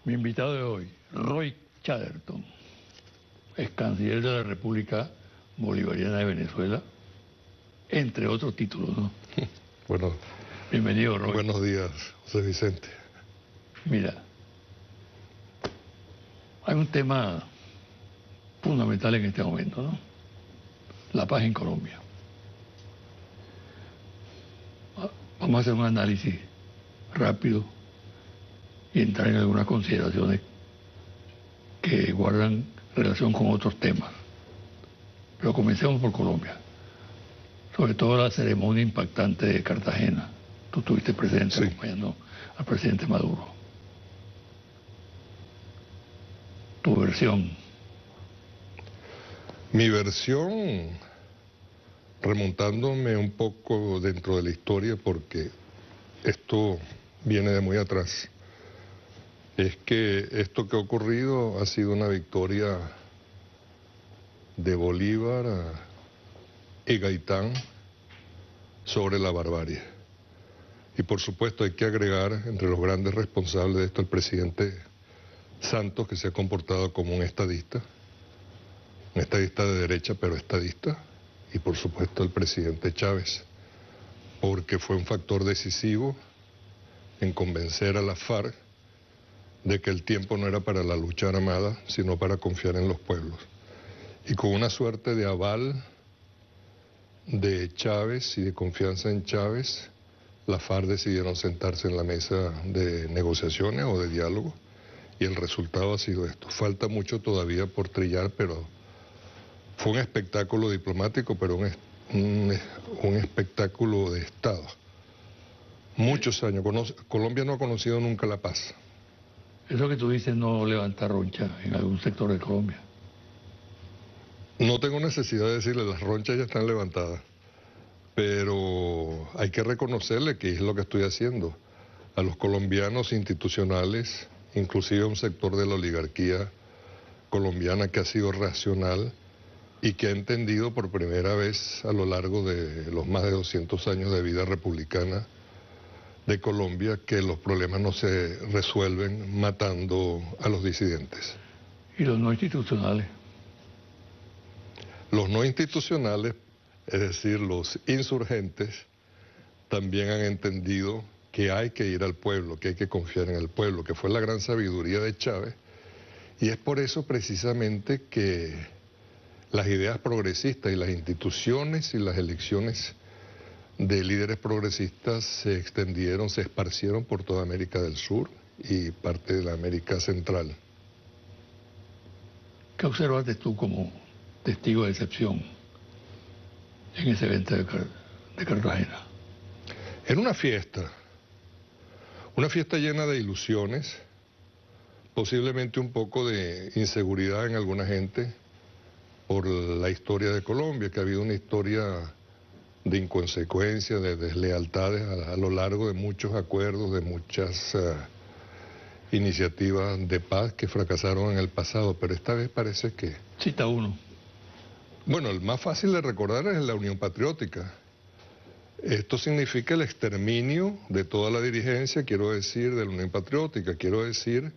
Mi invitado de hoy, Roy Chatterton, ex canciller de la República Bolivariana de Venezuela, entre otros títulos, ¿no? Bueno, bienvenido, Roy. Buenos días, José Vicente. Mira, hay un tema fundamental en este momento, ¿no? La paz en Colombia. Vamos a hacer un análisis rápido y entrar en algunas consideraciones que guardan relación con otros temas. Pero comencemos por Colombia. Sobre todo la ceremonia impactante de Cartagena. Tú estuviste presente, sí, acompañando al presidente Maduro. Tu versión. Mi versión, remontándome un poco dentro de la historia, porque esto viene de muy atrás, es que esto que ha ocurrido ha sido una victoria de Bolívar y Gaitán sobre la barbarie. Y por supuesto hay que agregar entre los grandes responsables de esto el presidente Santos, que se ha comportado como un estadista de derecha, pero estadista, y por supuesto el presidente Chávez, porque fue un factor decisivo en convencer a la FARC de que el tiempo no era para la lucha armada, sino para confiar en los pueblos. Y con una suerte de aval de Chávez y de confianza en Chávez, la FARC decidieron sentarse en la mesa de negociaciones o de diálogo, y el resultado ha sido esto. Falta mucho todavía por trillar, pero fue un espectáculo diplomático, pero un espectáculo de Estado. Muchos años. Colombia no ha conocido nunca la paz. Eso que tú dices no levanta roncha en algún sector de Colombia. No tengo necesidad de decirle, las ronchas ya están levantadas, pero hay que reconocerle que es lo que estoy haciendo. A los colombianos institucionales, inclusive a un sector de la oligarquía colombiana que ha sido racional y que ha entendido por primera vez a lo largo de los más de 200 años de vida republicana de Colombia que los problemas no se resuelven matando a los disidentes. ¿Y los no institucionales? Los no institucionales, es decir, los insurgentes, también han entendido que hay que ir al pueblo, que hay que confiar en el pueblo, que fue la gran sabiduría de Chávez, y es por eso precisamente que las ideas progresistas y las instituciones y las elecciones de líderes progresistas se extendieron, se esparcieron por toda América del Sur y parte de la América Central. ¿Qué observaste tú como testigo de excepción en ese evento de Cartagena? Era una fiesta llena de ilusiones, posiblemente un poco de inseguridad en alguna gente por la historia de Colombia, que ha habido una historia de inconsecuencia, de deslealtades a lo largo de muchos acuerdos, de muchas iniciativas de paz que fracasaron en el pasado, pero esta vez parece que... Cita uno. Bueno, el más fácil de recordar es la Unión Patriótica. Esto significa el exterminio de toda la dirigencia, quiero decir, de la Unión Patriótica, quiero decir,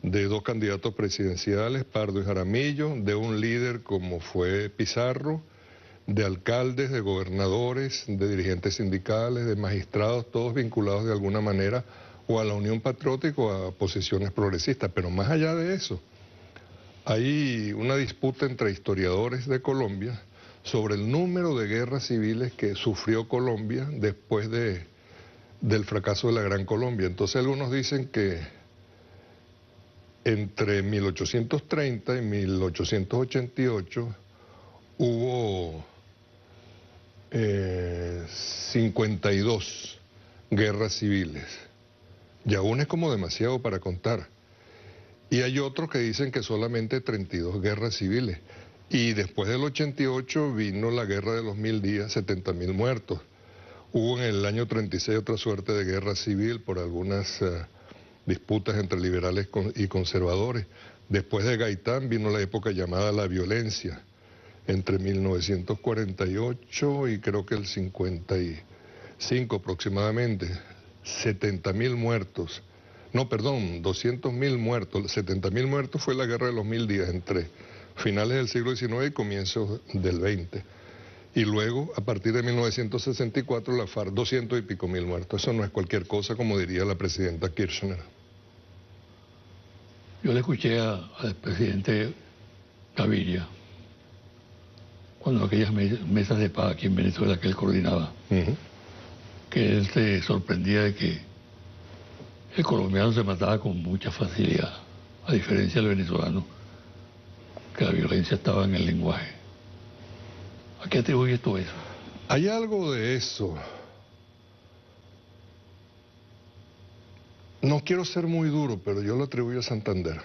de dos candidatos presidenciales, Pardo y Jaramillo, de un líder como fue Pizarro, de alcaldes, de gobernadores, de dirigentes sindicales, de magistrados, todos vinculados de alguna manera o a la Unión Patriótica o a posiciones progresistas. Pero más allá de eso, hay una disputa entre historiadores de Colombia sobre el número de guerras civiles que sufrió Colombia después del fracaso de la Gran Colombia. Entonces algunos dicen que entre 1830 y 1888 hubo 52 guerras civiles. Y aún es como demasiado para contar. Y hay otros que dicen que solamente 32 guerras civiles. Y después del 88 vino la guerra de los 1000 días, 70.000 muertos. Hubo en el año 36 otra suerte de guerra civil por algunas disputas entre liberales y conservadores. Después de Gaitán vino la época llamada la violencia, entre 1948 y creo que el 55 aproximadamente, 70.000 muertos. no, perdón, 200.000 muertos, 70.000 muertos fue la guerra de los 1000 días entre finales del siglo XIX y comienzos del XX. Y luego, a partir de 1964, la FARC, 200 y pico mil muertos. Eso no es cualquier cosa, como diría la presidenta Kirchner. Yo le escuché al presidente Gaviria, cuando aquellas mesas de paz aquí en Venezuela que él coordinaba, que él se sorprendía de que el colombiano se mataba con mucha facilidad, a diferencia del venezolano, que la violencia estaba en el lenguaje. ¿A qué atribuyes tú eso? Hay algo de eso. No quiero ser muy duro, pero yo lo atribuyo a Santander.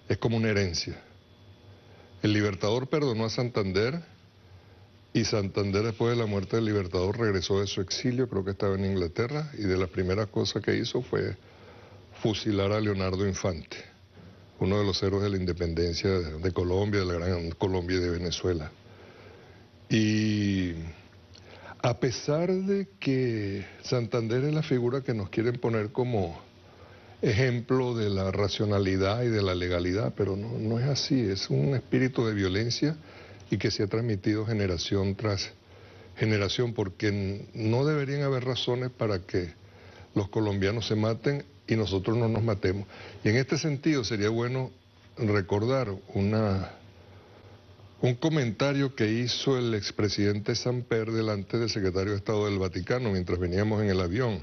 Es como una herencia. El Libertador perdonó a Santander y Santander, después de la muerte del Libertador, regresó de su exilio, creo que estaba en Inglaterra, y de las primeras cosas que hizo fue fusilar a Leonardo Infante, uno de los héroes de la independencia de Colombia, de la gran Colombia y de Venezuela. Y a pesar de que Santander es la figura que nos quieren poner como ejemplo de la racionalidad y de la legalidad, pero no es así, es un espíritu de violencia y que se ha transmitido generación tras generación, porque no deberían haber razones para que los colombianos se maten y nosotros no nos matemos. Y en este sentido sería bueno recordar un comentario que hizo el expresidente Samper delante del secretario de Estado del Vaticano mientras veníamos en el avión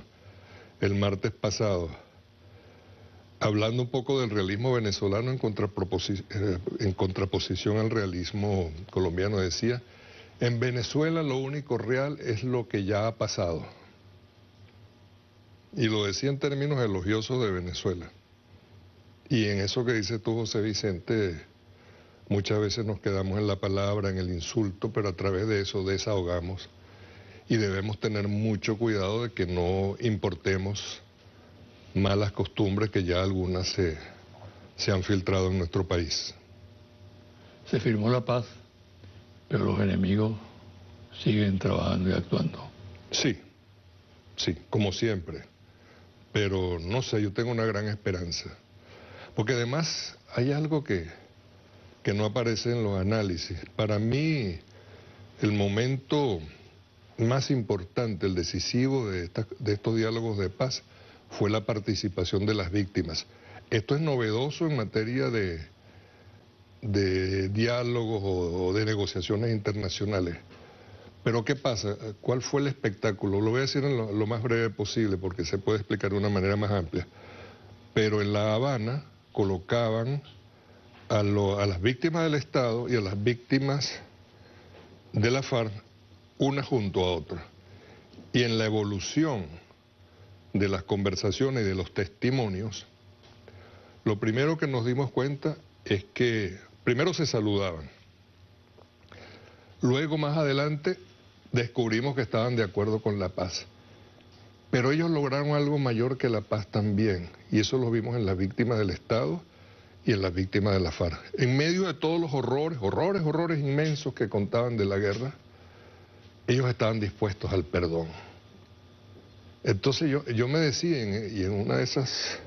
el martes pasado, hablando un poco del realismo venezolano en contraposición al realismo colombiano. Decía: en Venezuela lo único real es lo que ya ha pasado. Y lo decía en términos elogiosos de Venezuela. Y en eso que dice tú, José Vicente, muchas veces nos quedamos en la palabra, en el insulto, pero a través de eso desahogamos. Y debemos tener mucho cuidado de que no importemos malas costumbres que ya algunas se han filtrado en nuestro país. Se firmó la paz, pero los enemigos siguen trabajando y actuando. Sí, como siempre. Pero no sé, yo tengo una gran esperanza. Porque además hay algo que no aparece en los análisis. Para mí, el momento más importante, el decisivo de estos diálogos de paz, fue la participación de las víctimas. Esto es novedoso en materia de diálogos o de negociaciones internacionales. Pero ¿qué pasa? ¿Cuál fue el espectáculo? Lo voy a decir en lo más breve posible porque se puede explicar de una manera más amplia. Pero en La Habana colocaban a las víctimas del Estado y a las víctimas de la FARC una junto a otra. Y en la evolución de las conversaciones y de los testimonios, lo primero que nos dimos cuenta es que primero se saludaban. Luego, más adelante, descubrimos que estaban de acuerdo con la paz. Pero ellos lograron algo mayor que la paz también, y eso lo vimos en las víctimas del Estado y en las víctimas de la FARC. En medio de todos los horrores inmensos que contaban de la guerra, ellos estaban dispuestos al perdón. Entonces yo me decía, y en una de esas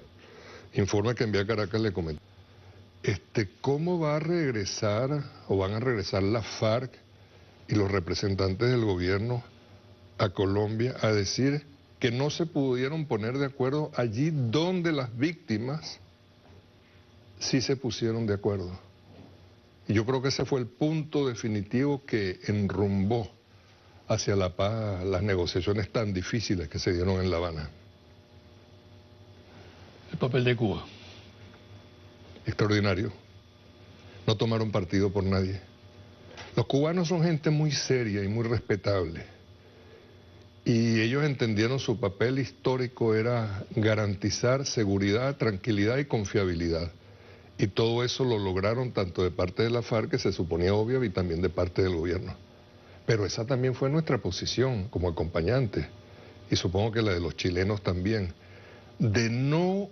informes que envié a Caracas le comenté, ¿cómo va a regresar o van a regresar la FARC y los representantes del gobierno a Colombia a decir que no se pudieron poner de acuerdo allí donde las víctimas sí se pusieron de acuerdo? Y yo creo que ese fue el punto definitivo que enrumbó hacia la paz las negociaciones tan difíciles que se dieron en La Habana. El papel de Cuba. Extraordinario. No tomaron partido por nadie. Los cubanos son gente muy seria y muy respetable. Y ellos entendieron su papel histórico era garantizar seguridad, tranquilidad y confiabilidad. Y todo eso lo lograron tanto de parte de la FARC, que se suponía obvio, y también de parte del gobierno. Pero esa también fue nuestra posición como acompañante, y supongo que la de los chilenos también, de no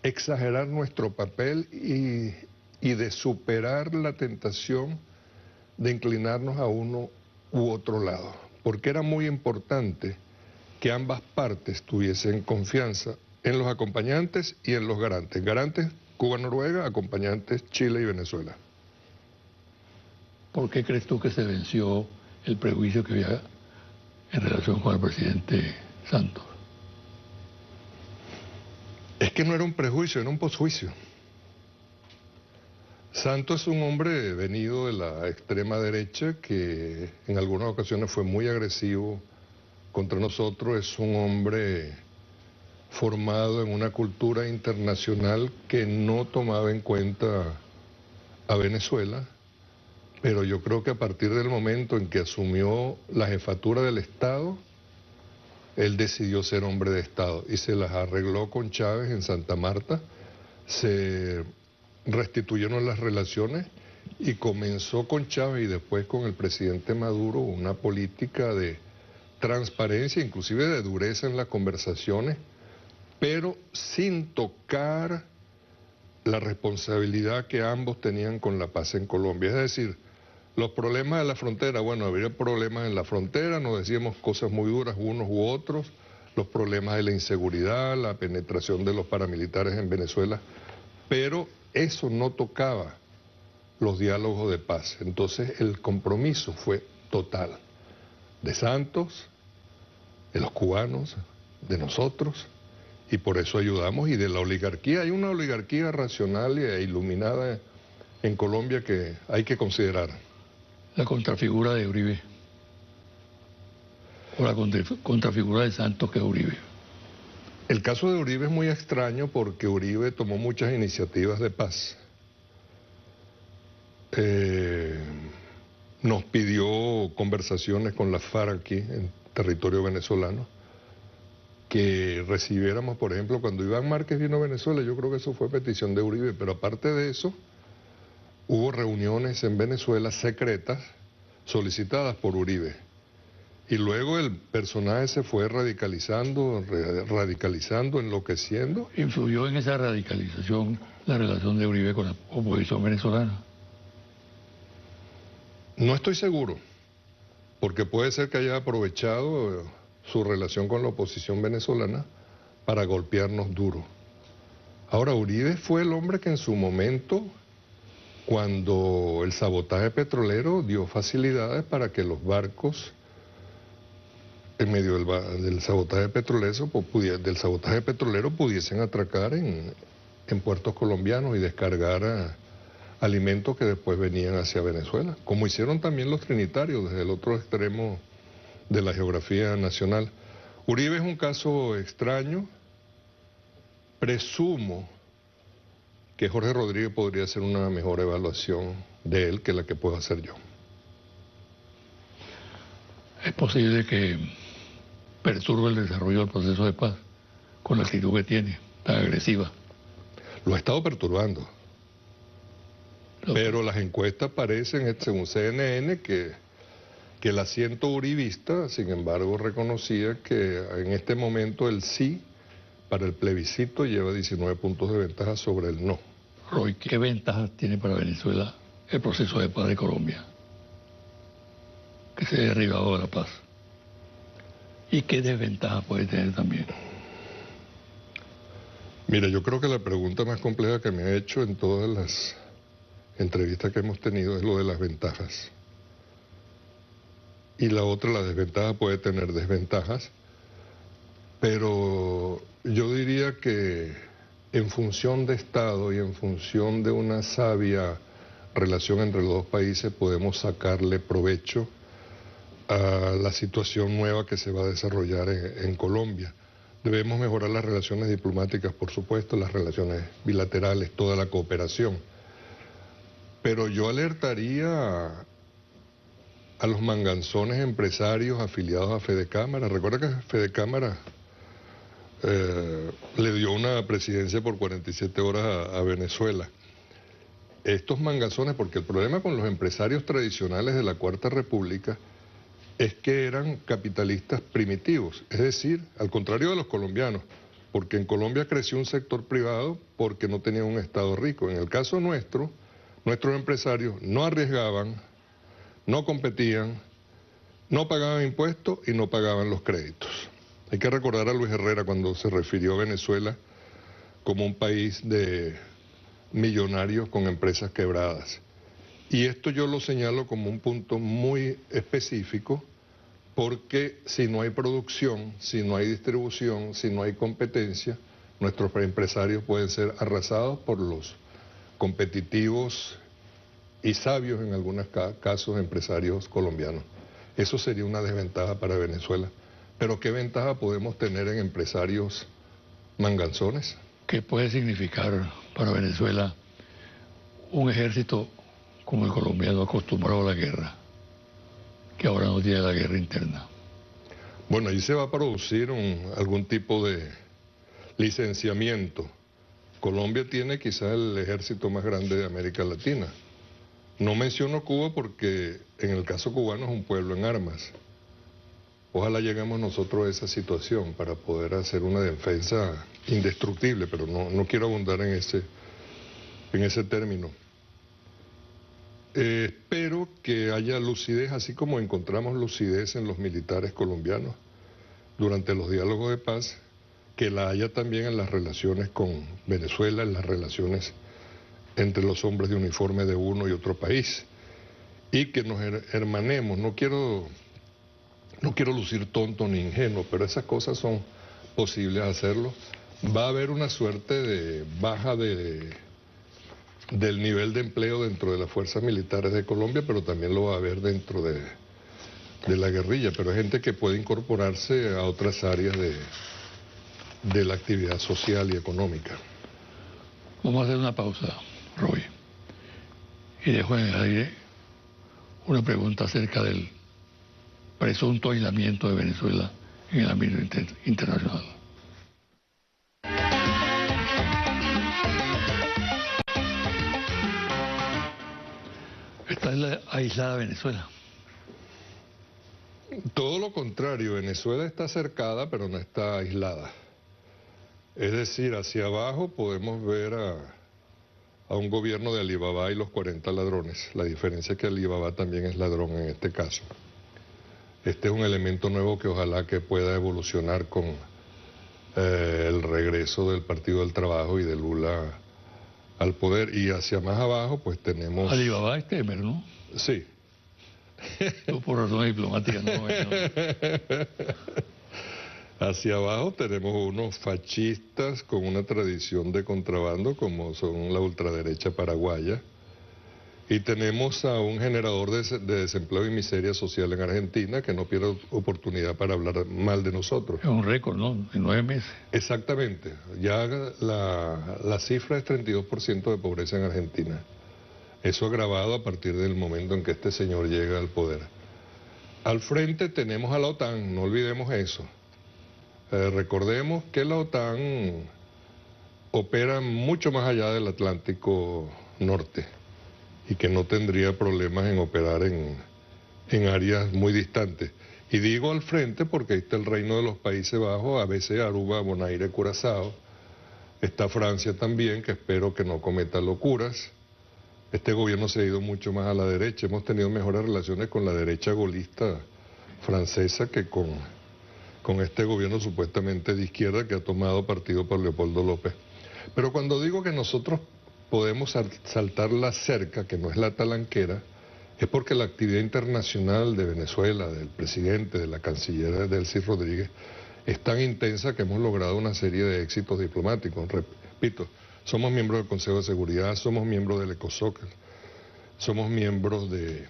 exagerar nuestro papel y de superar la tentación de inclinarnos a uno u otro lado, porque era muy importante que ambas partes tuviesen confianza en los acompañantes y en los garantes. Garantes, Cuba-Noruega, acompañantes, Chile y Venezuela. ¿Por qué crees tú que se venció el prejuicio que había en relación con el presidente Santos? Es que no era un prejuicio, era un posjuicio. Santos es un hombre venido de la extrema derecha que en algunas ocasiones fue muy agresivo contra nosotros. Es un hombre formado en una cultura internacional que no tomaba en cuenta a Venezuela, pero yo creo que a partir del momento en que asumió la jefatura del Estado, él decidió ser hombre de Estado y se las arregló con Chávez en Santa Marta, se restituyeron las relaciones y comenzó con Chávez y después con el presidente Maduro una política de transparencia, inclusive de dureza en las conversaciones, pero sin tocar la responsabilidad que ambos tenían con la paz en Colombia. Es decir, los problemas de la frontera, bueno, había problemas en la frontera, nos decíamos cosas muy duras unos u otros, los problemas de la inseguridad, la penetración de los paramilitares en Venezuela, pero eso no tocaba los diálogos de paz. Entonces el compromiso fue total, de Santos, de los cubanos, de nosotros, y por eso ayudamos, y de la oligarquía. Hay una oligarquía racional e iluminada en Colombia que hay que considerar. La contrafigura de Uribe, o la contrafigura de Santos que es Uribe. El caso de Uribe es muy extraño porque Uribe tomó muchas iniciativas de paz. Nos pidió conversaciones con la FARC aquí en territorio venezolano, que recibiéramos, por ejemplo, cuando Iván Márquez vino a Venezuela, yo creo que eso fue petición de Uribe, pero aparte de eso, hubo reuniones en Venezuela secretas solicitadas por Uribe. Y luego el personaje se fue radicalizando, enloqueciendo. ¿Influyó en esa radicalización la relación de Uribe con la oposición venezolana? No estoy seguro, porque puede ser que haya aprovechado su relación con la oposición venezolana para golpearnos duro. Ahora, Uribe fue el hombre que en su momento, cuando el sabotaje petrolero dio facilidades para que los barcos, en medio del sabotaje petrolero, pudiesen atracar en puertos colombianos y descargar alimentos que después venían hacia Venezuela, como hicieron también los trinitarios desde el otro extremo de la geografía nacional. Uribe es un caso extraño. Presumo que Jorge Rodríguez podría hacer una mejor evaluación de él que la que puedo hacer yo. ¿Es posible que perturbe el desarrollo del proceso de paz con la actitud que tiene, tan agresiva? Lo ha estado perturbando. Pero las encuestas parecen, según CNN, que el asiento uribista, sin embargo, reconocía que en este momento el sí para el plebiscito lleva 19 puntos de ventaja sobre el no. Roy, ¿qué ventajas tiene para Venezuela el proceso de paz de Colombia, que se ha derribado de la paz? ¿Y qué desventajas puede tener también? Mira, yo creo que la pregunta más compleja que me ha hecho en todas las entrevistas que hemos tenido es lo de las ventajas. Y la otra, la desventaja, puede tener desventajas, pero yo diría que en función de Estado y en función de una sabia relación entre los dos países podemos sacarle provecho a la situación nueva que se va a desarrollar en Colombia. Debemos mejorar las relaciones diplomáticas, por supuesto, las relaciones bilaterales, toda la cooperación. Pero yo alertaría a los manganzones empresarios afiliados a Fedecámara. Recuerda que Fedecámara le dio una presidencia por 47 horas a Venezuela. Estos manganzones, porque el problema con los empresarios tradicionales de la Cuarta República es que eran capitalistas primitivos, es decir, al contrario de los colombianos, porque en Colombia creció un sector privado porque no tenía un Estado rico. En el caso nuestro, nuestros empresarios no arriesgaban, no competían, no pagaban impuestos y no pagaban los créditos. Hay que recordar a Luis Herrera cuando se refirió a Venezuela como un país de millonarios con empresas quebradas. Y esto yo lo señalo como un punto muy específico porque si no hay producción, si no hay distribución, si no hay competencia, nuestros empresarios pueden ser arrasados por los competitivos y sabios en algunos casos empresarios colombianos. Eso sería una desventaja para Venezuela. Pero ¿qué ventaja podemos tener en empresarios manganzones? ¿Qué puede significar para Venezuela un ejército como el colombiano acostumbrado a la guerra, que ahora no tiene la guerra interna? Bueno, ahí se va a producir algún tipo de licenciamiento. Colombia tiene quizás el ejército más grande de América Latina. No menciono Cuba porque en el caso cubano es un pueblo en armas. Ojalá lleguemos nosotros a esa situación para poder hacer una defensa indestructible, pero no quiero abundar en ese término. Espero que haya lucidez, así como encontramos lucidez en los militares colombianos durante los diálogos de paz, que la haya también en las relaciones con Venezuela, en las relaciones entre los hombres de uniforme de uno y otro país, y que nos hermanemos. No quiero lucir tonto ni ingenuo, pero esas cosas son posibles hacerlo. Va a haber una suerte de baja del nivel de empleo dentro de las fuerzas militares de Colombia, pero también lo va a haber dentro de la guerrilla, pero hay gente que puede incorporarse a otras áreas de la actividad social y económica. Vamos a hacer una pausa, Roy, y dejo en el aire una pregunta acerca del presunto aislamiento de Venezuela en el ámbito internacional. ¿Está aislada Venezuela? Todo lo contrario, Venezuela está cercada, pero no está aislada. Es decir, hacia abajo podemos ver a un gobierno de Alibaba y los 40 ladrones. La diferencia es que Alibaba también es ladrón en este caso. Este es un elemento nuevo que ojalá que pueda evolucionar con el regreso del Partido del Trabajo y de Lula al poder. Y hacia más abajo pues tenemos... Alibaba es Temer, ¿no? Sí. Yo por razones diplomáticas no. Hacia abajo tenemos unos fascistas con una tradición de contrabando como son la ultraderecha paraguaya. Y tenemos a un generador de desempleo y miseria social en Argentina que no pierde oportunidad para hablar mal de nosotros. Es un récord, ¿no? En 9 meses. Exactamente. Ya la cifra es 32% de pobreza en Argentina. Eso agravado a partir del momento en que este señor llega al poder. Al frente tenemos a la OTAN, no olvidemos eso. Recordemos que la OTAN opera mucho más allá del Atlántico Norte y que no tendría problemas en operar en áreas muy distantes. Y digo al frente porque ahí está el Reino de los Países Bajos, a veces Aruba, Bonaire, Curazao. Está Francia también, que espero que no cometa locuras. Este gobierno se ha ido mucho más a la derecha. Hemos tenido mejores relaciones con la derecha golista francesa que con este gobierno supuestamente de izquierda que ha tomado partido por Leopoldo López. Pero cuando digo que nosotros podemos saltar la cerca, que no es la talanquera, es porque la actividad internacional de Venezuela, del presidente, de la canciller Delcy Rodríguez, es tan intensa que hemos logrado una serie de éxitos diplomáticos. Repito, somos miembros del Consejo de Seguridad, somos miembros del ECOSOC, somos miembros del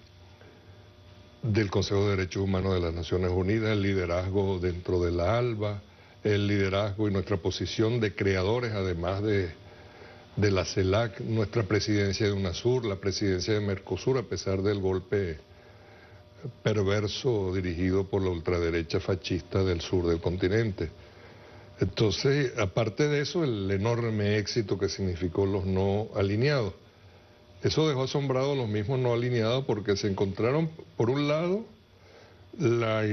Consejo de Derechos Humanos de las Naciones Unidas, el liderazgo dentro de la ALBA, el liderazgo y nuestra posición de creadores, además de la CELAC, nuestra presidencia de UNASUR, la presidencia de Mercosur, a pesar del golpe perverso dirigido por la ultraderecha fascista del sur del continente. Entonces, aparte de eso, el enorme éxito que significó los no alineados. Eso dejó asombrados a los mismos no alineados porque se encontraron, por un lado, la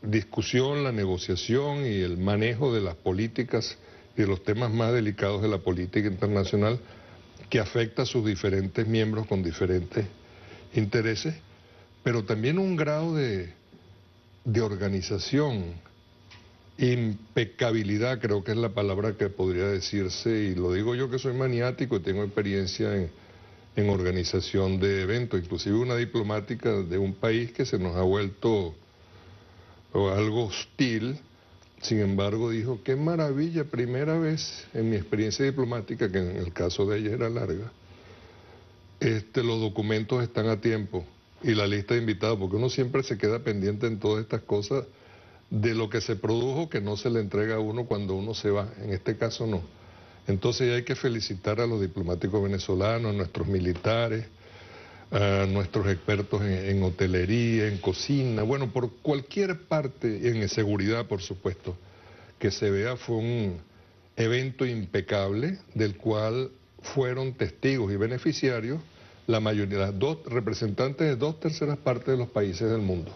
discusión, la negociación y el manejo de las políticas y de los temas más delicados de la política internacional que afecta a sus diferentes miembros con diferentes intereses, pero también un grado de organización impecabilidad, creo que es la palabra que podría decirse, y lo digo yo que soy maniático y tengo experiencia en organización de eventos, inclusive una diplomática de un país que se nos ha vuelto algo hostil. Sin embargo, dijo, qué maravilla, primera vez en mi experiencia diplomática, que en el caso de ella era larga, los documentos están a tiempo y la lista de invitados, porque uno siempre se queda pendiente en todas estas cosas de lo que se produjo que no se le entrega a uno cuando uno se va, en este caso no. Entonces hay que felicitar a los diplomáticos venezolanos, a nuestros militares, a nuestros expertos en hotelería, en cocina, bueno, por cualquier parte, en seguridad por supuesto, que se vea. Fue un evento impecable del cual fueron testigos y beneficiarios la mayoría, las dos representantes de 2/3 partes de los países del mundo.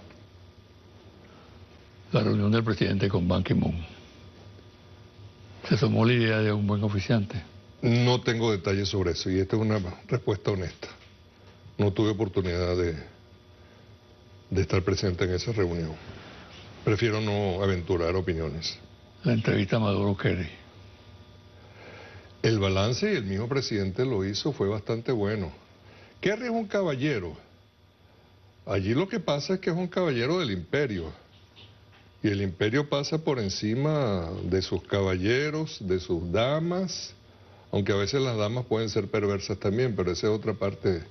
La reunión del presidente con Ban Ki-moon, ¿se tomó la idea de un buen oficiante? No tengo detalles sobre eso y esta es una respuesta honesta. No tuve oportunidad de estar presente en esa reunión. Prefiero no aventurar opiniones. La entrevista a Maduro-Kerry. El balance, y el mismo presidente lo hizo, fue bastante bueno. Kerry es un caballero. Allí lo que pasa es que es un caballero del imperio. Y el imperio pasa por encima de sus caballeros, de sus damas, aunque a veces las damas pueden ser perversas también, pero esa es otra parte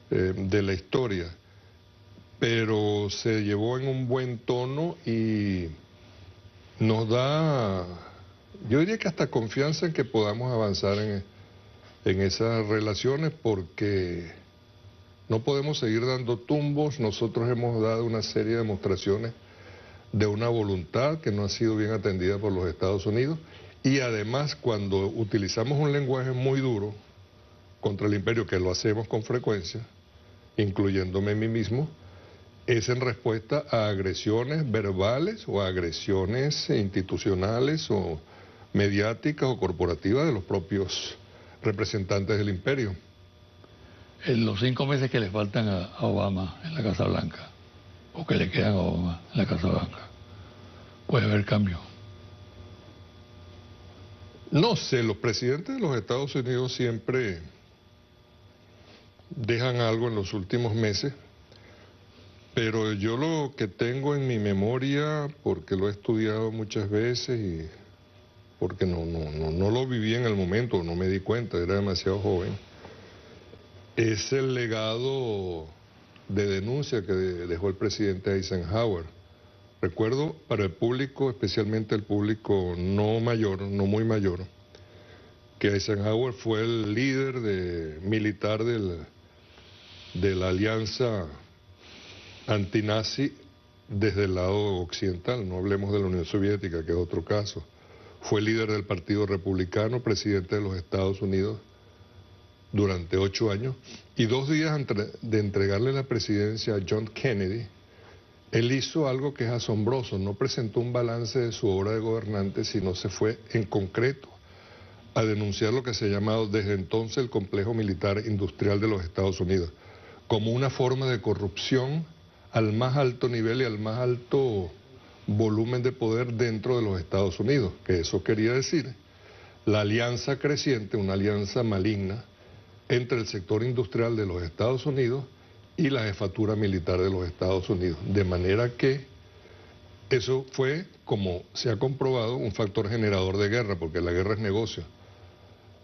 de la historia. Pero se llevó en un buen tono y nos da, yo diría que hasta confianza en que podamos avanzar en esas relaciones, porque no podemos seguir dando tumbos. Nosotros hemos dado una serie de demostraciones de una voluntad que no ha sido bien atendida por los Estados Unidos, y además cuando utilizamos un lenguaje muy duro contra el imperio, que lo hacemos con frecuencia, incluyéndome a mí mismo, es en respuesta a agresiones verbales o a agresiones institucionales o mediáticas o corporativas de los propios representantes del imperio. En los 5 meses que le faltan a Obama en la Casa Blanca, o que le quedan a Obama en la Casa Blanca, puede haber cambio. No sé, los presidentes de los Estados Unidos siempre dejan algo en los últimos meses, pero yo lo que tengo en mi memoria, porque lo he estudiado muchas veces y porque no lo viví en el momento, no me di cuenta, era demasiado joven, es el legado de denuncia que dejó el presidente Eisenhower. Recuerdo para el público, especialmente el público no mayor, no muy mayor, que Eisenhower fue el líder militar de la alianza antinazi desde el lado occidental, no hablemos de la Unión Soviética, que es otro caso. Fue líder del Partido Republicano, presidente de los Estados Unidos durante 8 años, y 2 días de entregarle la presidencia a John Kennedy, él hizo algo que es asombroso. No presentó un balance de su obra de gobernante, sino se fue en concreto a denunciar lo que se ha llamado desde entonces el complejo militar industrial de los Estados Unidos, como una forma de corrupción al más alto nivel y al más alto volumen de poder dentro de los Estados Unidos, que eso quería decir la alianza creciente, una alianza maligna entre el sector industrial de los Estados Unidos y la jefatura militar de los Estados Unidos, de manera que eso fue, como se ha comprobado, un factor generador de guerra, porque la guerra es negocio.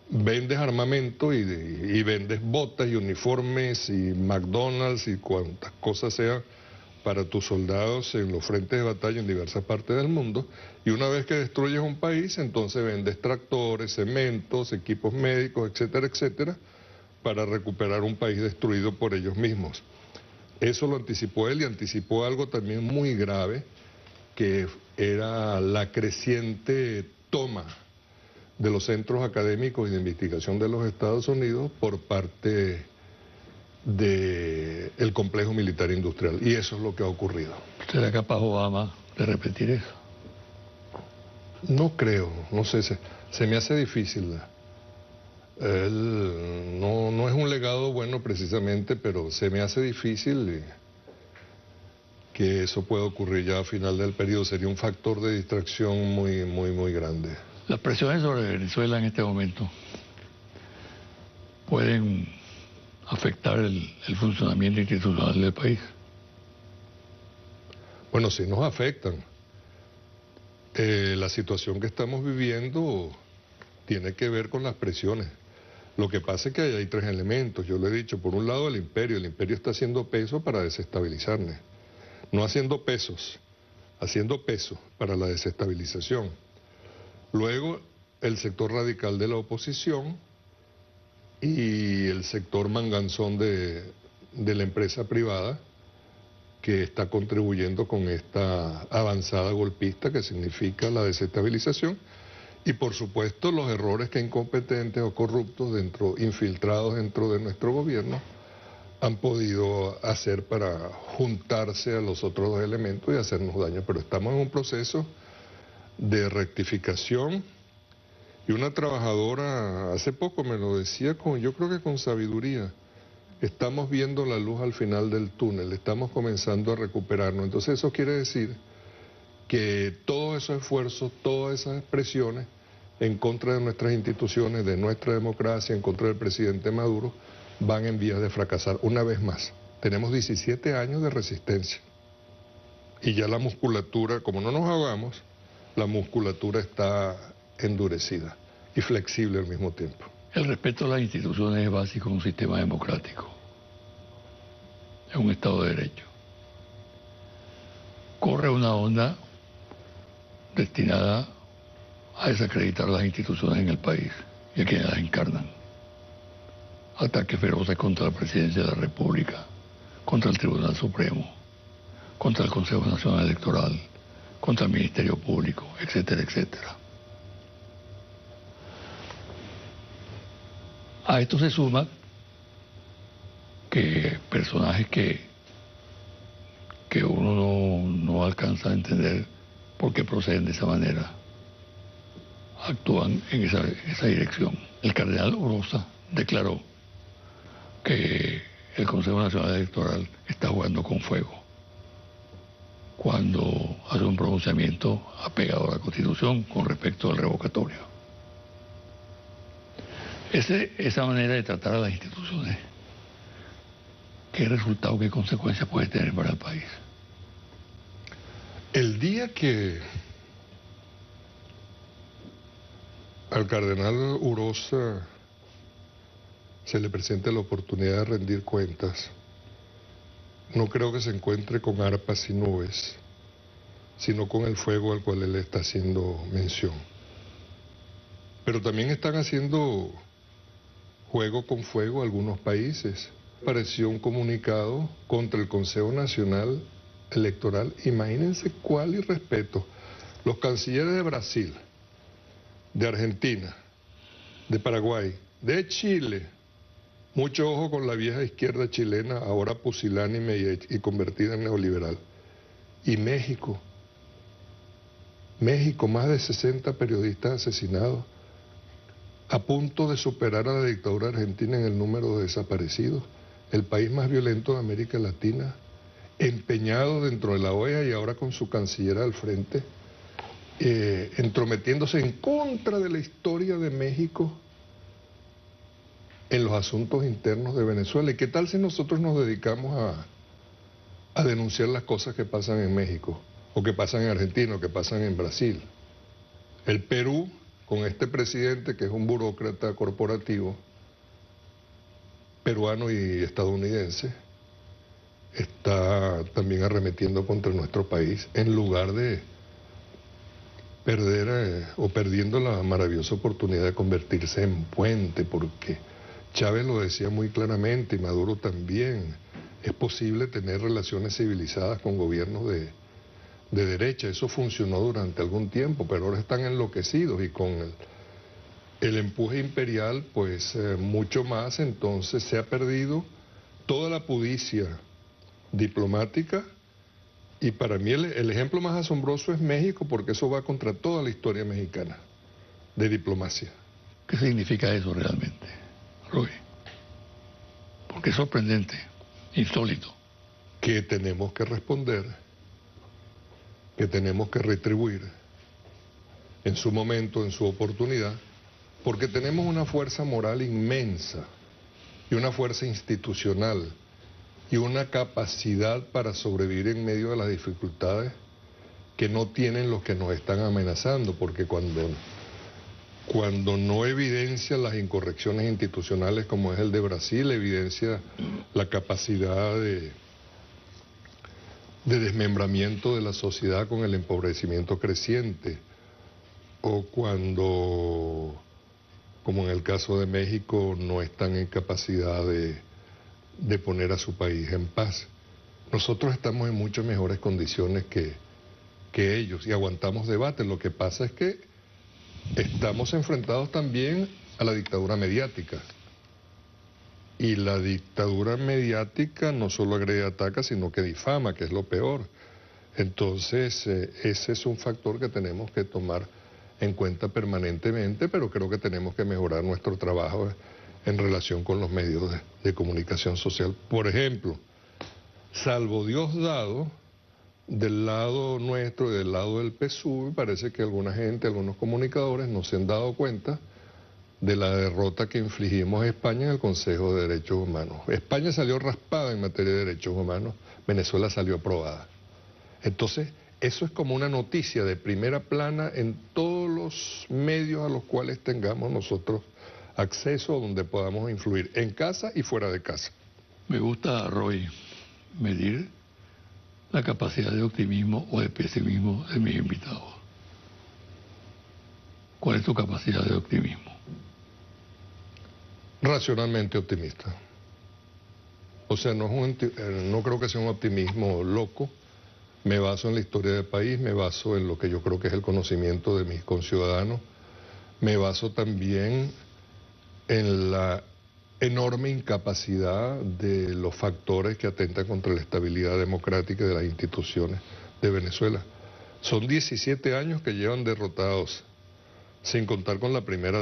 Vendes armamento y vendes botas y uniformes y McDonald's y cuantas cosas sean para tus soldados en los frentes de batalla en diversas partes del mundo, y una vez que destruyes un país, entonces vendes tractores, cementos, equipos médicos, etcétera, etcétera, para recuperar un país destruido por ellos mismos. Eso lo anticipó él, y anticipó algo también muy grave, que era la creciente toma de los centros académicos y de investigación de los Estados Unidos por parte del complejo militar industrial, y eso es lo que ha ocurrido. ¿Será capaz Obama de repetir eso? No creo, no sé, se me hace difícil. Él no es un legado bueno precisamente, pero se me hace difícil que eso pueda ocurrir ya a final del periodo. Sería un factor de distracción muy grande. Las presiones sobre Venezuela en este momento pueden afectar el funcionamiento institucional del país. Bueno, sí nos afectan. La situación que estamos viviendo tiene que ver con las presiones. Lo que pasa es que hay tres elementos, yo lo he dicho. Por un lado el imperio está haciendo peso para desestabilizarnos. No haciendo pesos, haciendo peso para la desestabilización. Luego el sector radical de la oposición y el sector manganzón de la empresa privada, que está contribuyendo con esta avanzada golpista que significa la desestabilización, y por supuesto los errores que incompetentes o corruptos infiltrados dentro de nuestro gobierno han podido hacer para juntarse a los otros dos elementos y hacernos daño. Pero estamos en un proceso de rectificación, y una trabajadora hace poco me lo decía, yo creo que con sabiduría: estamos viendo la luz al final del túnel, estamos comenzando a recuperarnos. Entonces eso quiere decir que todos esos esfuerzos, todas esas presiones en contra de nuestras instituciones, de nuestra democracia, en contra del presidente Maduro, van en vías de fracasar una vez más. Tenemos 17 años de resistencia y ya la musculatura, como no nos ahogamos, la musculatura está endurecida y flexible al mismo tiempo. El respeto a las instituciones es básico en un sistema democrático, en un Estado de Derecho. Corre una onda destinada a desacreditar las instituciones en el país y a quienes las encarnan. Ataques feroces contra la Presidencia de la República, contra el Tribunal Supremo, contra el Consejo Nacional Electoral, contra el Ministerio Público, etcétera, etcétera. A esto se suma que personajes que uno no alcanza a entender por qué proceden de esa manera, actúan en esa dirección. El cardenal Oroza declaró que el Consejo Nacional Electoral está jugando con fuego cuando hace un pronunciamiento apegado a la Constitución con respecto al revocatorio. Esa manera de tratar a las instituciones, ¿qué resultado, qué consecuencias puede tener para el país? El día que al cardenal Oroza se le presente la oportunidad de rendir cuentas, no creo que se encuentre con arpas y nubes, sino con el fuego al cual él está haciendo mención. Pero también están haciendo juego con fuego algunos países. Apareció un comunicado contra el Consejo Nacional Electoral. Imagínense cuál irrespeto. Los cancilleres de Brasil, de Argentina, de Paraguay, de Chile, mucho ojo con la vieja izquierda chilena, ahora pusilánime y convertida en neoliberal, y México, más de 60 periodistas asesinados, a punto de superar a la dictadura argentina en el número de desaparecidos, el país más violento de América Latina, empeñado dentro de la OEA y ahora con su canciller al frente, entrometiéndose en contra de la historia de México en los asuntos internos de Venezuela. ¿Y qué tal si nosotros nos dedicamos a denunciar las cosas que pasan en México, o que pasan en Argentina, o que pasan en Brasil? El Perú, con este presidente que es un burócrata corporativo, peruano y estadounidense, está también arremetiendo contra nuestro país en lugar de perdiendo la maravillosa oportunidad de convertirse en puente, porque Chávez lo decía muy claramente y Maduro también: es posible tener relaciones civilizadas con gobiernos de derecha. Eso funcionó durante algún tiempo, pero ahora están enloquecidos y con el empuje imperial, pues mucho más. Entonces se ha perdido toda la prudencia diplomática, y para mí el ejemplo más asombroso es México, porque eso va contra toda la historia mexicana de diplomacia. ¿Qué significa eso realmente, Roy? Porque es sorprendente, insólito. Que tenemos que responder que tenemos que retribuir en su momento, en su oportunidad, porque tenemos una fuerza moral inmensa y una fuerza institucional y una capacidad para sobrevivir en medio de las dificultades que no tienen los que nos están amenazando, porque cuando no evidencia las incorrecciones institucionales como es el de Brasil, evidencia la capacidad de desmembramiento de la sociedad con el empobrecimiento creciente, o cuando, como en el caso de México, no están en capacidad de poner a su país en paz. Nosotros estamos en muchas mejores condiciones que ellos y aguantamos debates. Lo que pasa es que estamos enfrentados también a la dictadura mediática. Y la dictadura mediática no solo agrede y ataca, sino que difama, que es lo peor. Entonces, ese es un factor que tenemos que tomar en cuenta permanentemente, pero creo que tenemos que mejorar nuestro trabajo en relación con los medios de comunicación social. Por ejemplo, salvo Dios dado, del lado nuestro y del lado del PSUV, parece que alguna gente, algunos comunicadores no se han dado cuenta de la derrota que infligimos a España en el Consejo de Derechos Humanos. España salió raspada en materia de derechos humanos, Venezuela salió aprobada. Entonces, eso es como una noticia de primera plana en todos los medios a los cuales tengamos nosotros acceso, donde podamos influir, en casa y fuera de casa. Me gusta, Roy, medir la capacidad de optimismo o de pesimismo de mis invitados. ¿Cuál es tu capacidad de optimismo? Racionalmente optimista. O sea, no creo que sea un optimismo loco. Me baso en la historia del país, me baso en lo que yo creo que es el conocimiento de mis conciudadanos, me baso también en la enorme incapacidad de los factores que atentan contra la estabilidad democrática de las instituciones de Venezuela. Son 17 años que llevan derrotados, sin contar con la primera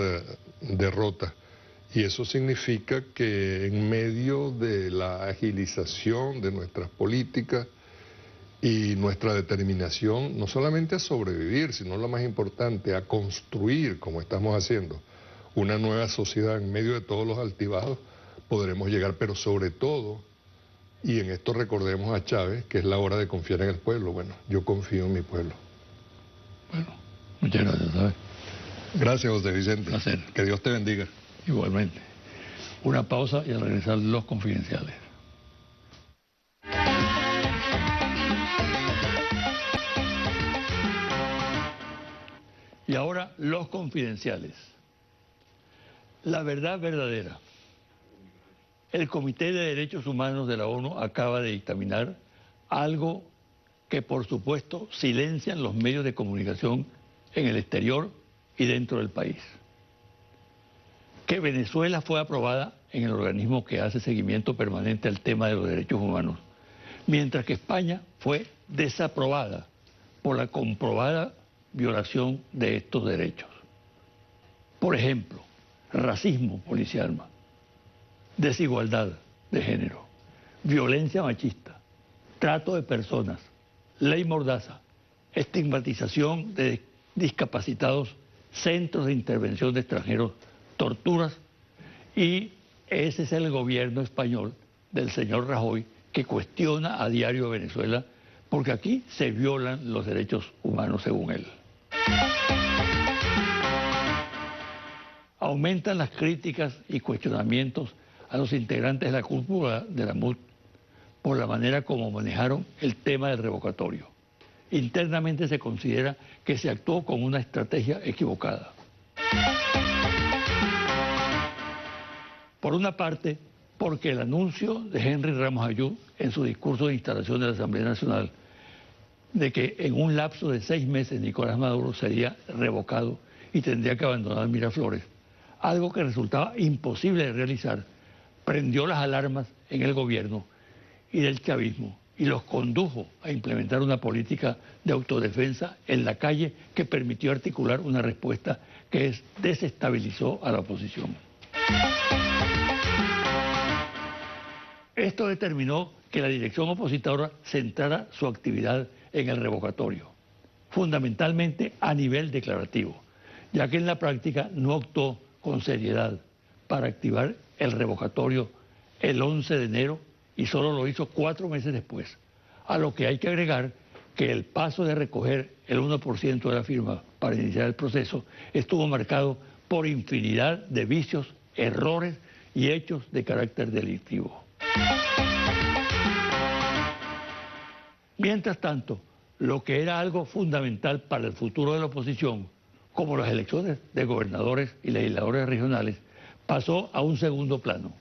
derrota. Y eso significa que en medio de la agilización de nuestras políticas y nuestra determinación, no solamente a sobrevivir, sino lo más importante, a construir, como estamos haciendo, una nueva sociedad en medio de todos los altibajos, podremos llegar, pero sobre todo, y en esto recordemos a Chávez, que es la hora de confiar en el pueblo. Bueno, yo confío en mi pueblo. Bueno, muchas gracias, ¿sabes? Gracias, José Vicente. Placer. Que Dios te bendiga. Igualmente. Una pausa y al regresar los confidenciales. Y ahora los confidenciales. La verdad verdadera. El Comité de Derechos Humanos de la ONU acaba de dictaminar algo que por supuesto silencian los medios de comunicación en el exterior y dentro del país. Que Venezuela fue aprobada en el organismo que hace seguimiento permanente al tema de los derechos humanos, mientras que España fue desaprobada por la comprobada violación de estos derechos. Por ejemplo, racismo policial, desigualdad de género, violencia machista, trato de personas, ley mordaza, estigmatización de discapacitados, centros de intervención de extranjeros, torturas, y ese es el gobierno español del señor Rajoy que cuestiona a diario a Venezuela porque aquí se violan los derechos humanos según él. Aumentan las críticas y cuestionamientos a los integrantes de la cúpula de la MUD por la manera como manejaron el tema del revocatorio. Internamente se considera que se actuó con una estrategia equivocada. Por una parte, porque el anuncio de Henry Ramos Ayú en su discurso de instalación de la Asamblea Nacional de que en un lapso de 6 meses Nicolás Maduro sería revocado y tendría que abandonar Miraflores, algo que resultaba imposible de realizar, prendió las alarmas en el gobierno y del chavismo y los condujo a implementar una política de autodefensa en la calle que permitió articular una respuesta que desestabilizó a la oposición. Esto determinó que la dirección opositora centrara su actividad en el revocatorio. fundamentalmente a nivel declarativo, ya que en la práctica no optó con seriedad para activar el revocatorio el 11 de enero y solo lo hizo 4 meses después, a lo que hay que agregar que el paso de recoger el 1% de la firma para iniciar el proceso estuvo marcado por infinidad de vicios, errores y hechos de carácter delictivo. Mientras tanto, lo que era algo fundamental para el futuro de la oposición, como las elecciones de gobernadores y legisladores regionales, pasó a un segundo plano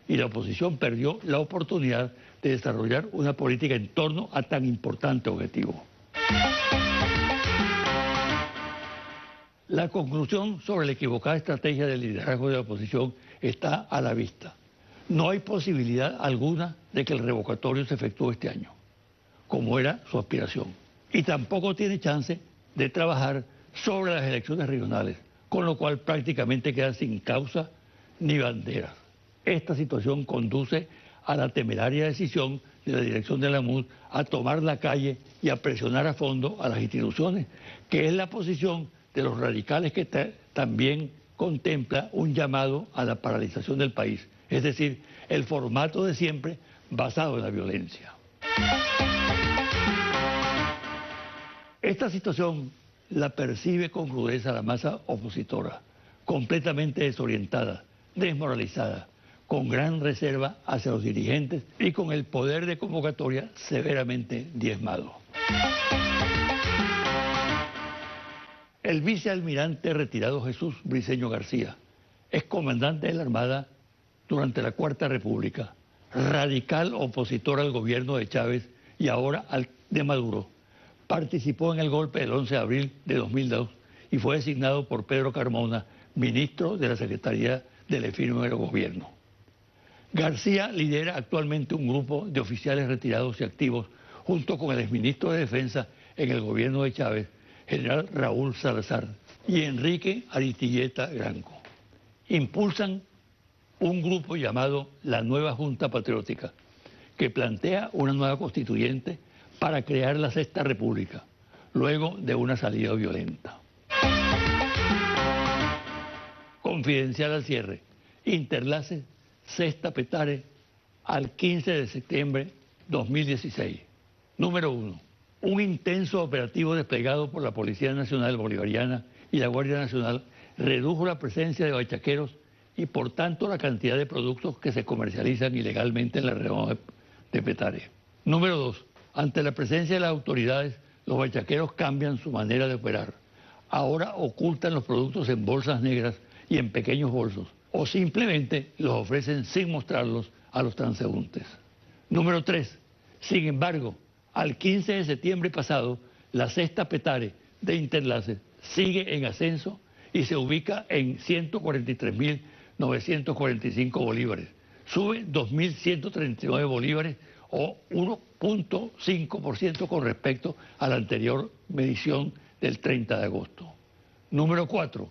y la oposición perdió la oportunidad de desarrollar una política en torno a tan importante objetivo. La conclusión sobre la equivocada estrategia del liderazgo de la oposición está a la vista. No hay posibilidad alguna de que el revocatorio se efectúe este año, como era su aspiración. Y tampoco tiene chance de trabajar sobre las elecciones regionales, con lo cual prácticamente queda sin causa ni bandera. Esta situación conduce a la temeraria decisión de la dirección de la MUD a tomar la calle y a presionar a fondo a las instituciones, que es la posición de los radicales que también contempla un llamado a la paralización del país, es decir, el formato de siempre basado en la violencia. Esta situación la percibe con crudeza la masa opositora, completamente desorientada, desmoralizada, con gran reserva hacia los dirigentes y con el poder de convocatoria severamente diezmado. El vicealmirante retirado Jesús Briceño García, excomandante de la Armada durante la Cuarta República, radical opositor al gobierno de Chávez y ahora al de Maduro, participó en el golpe del 11 de abril de 2002 y fue designado por Pedro Carmona ministro de la Secretaría del efímero gobierno. García lidera actualmente un grupo de oficiales retirados y activos junto con el exministro de Defensa en el gobierno de Chávez, general Raúl Salazar, y Enrique Aristilleta Granco. Impulsan un grupo llamado la Nueva Junta Patriótica, que plantea una nueva constituyente para crear la Sexta República, luego de una salida violenta. Confidencial al cierre. Interlace Sexta Petare al 15 de septiembre 2016. Número 1. Un intenso operativo desplegado por la Policía Nacional Bolivariana y la Guardia Nacional redujo la presencia de bachaqueros y por tanto la cantidad de productos que se comercializan ilegalmente en la región de Petare. Número 2. Ante la presencia de las autoridades, los bachaqueros cambian su manera de operar. Ahora ocultan los productos en bolsas negras y en pequeños bolsos, o simplemente los ofrecen sin mostrarlos a los transeúntes. Número 3. Sin embargo, al 15 de septiembre pasado, la Sexta Petare de Interlace sigue en ascenso y se ubica en 143.945 bolívares. Sube 2.139 bolívares o 1.5% con respecto a la anterior medición del 30 de agosto. Número 4.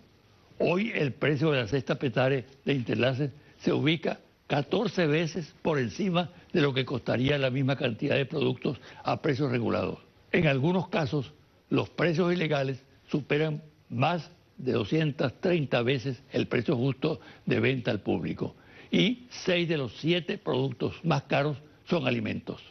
Hoy el precio de la Sexta Petare de Interlace se ubica 14 veces por encima de lo que costaría la misma cantidad de productos a precios regulados. En algunos casos, los precios ilegales superan más de 230 veces el precio justo de venta al público. Y 6 de los 7 productos más caros son alimentos.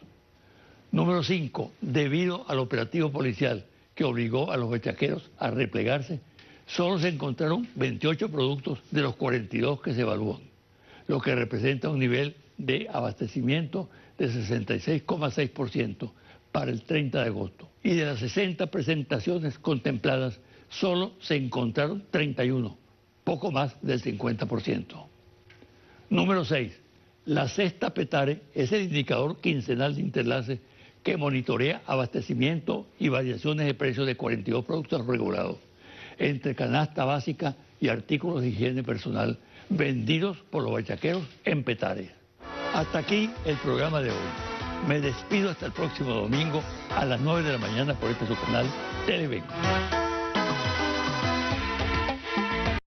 Número 5. Debido al operativo policial que obligó a los bachaqueros a replegarse, solo se encontraron 28 productos de los 42 que se evalúan, lo que representa un nivel de abastecimiento de 66,6% para el 30 de agosto. Y de las 60 presentaciones contempladas, solo se encontraron 31, poco más del 50%. Número 6. La Sexta Petare es el indicador quincenal de Interlace que monitorea abastecimiento y variaciones de precios de 42 productos regulados, entre canasta básica y artículos de higiene personal vendidos por los bachaqueros en Petare. Hasta aquí el programa de hoy. Me despido hasta el próximo domingo a las 9 de la mañana por este su canal Televen.